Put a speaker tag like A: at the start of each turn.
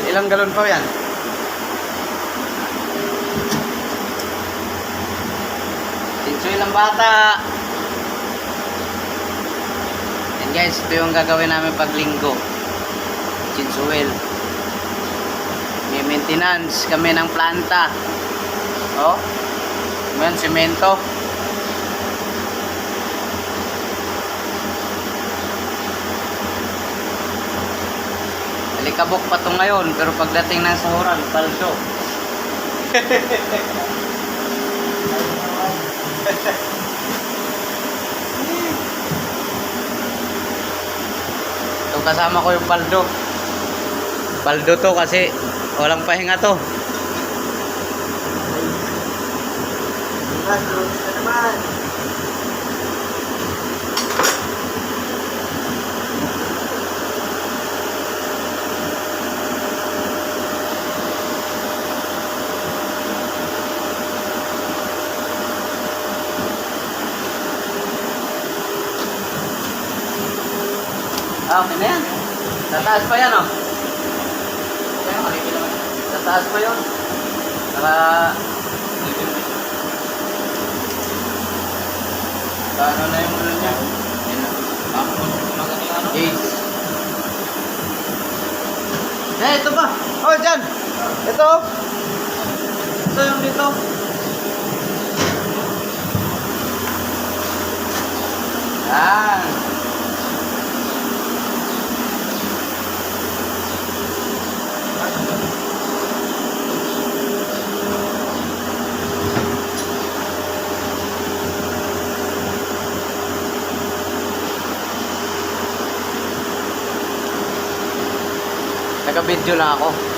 A: Ilang galon pa yan? Tinsoy lang bata. And guys, ito yung gagawin namin pag linggo. Chinsuel. May maintenance kami ng planta. Oh. Ngayon, semento. Alikabok pa to ngayon, pero pagdating ng sahuran, palso. Ito kasama ko yung paldo. Paldo to kasi walang pahinga to. Okay na yan. Tataas pa yan, oh. Okay, makikita naman. Tataas pa yun. Para... Paano na yung ulo niya? Yan na. Bakit magaling ano? Gates. Eh, ito pa. Oh, dyan. Ito. Ito yung dito. Yan. Naka-video lang ako.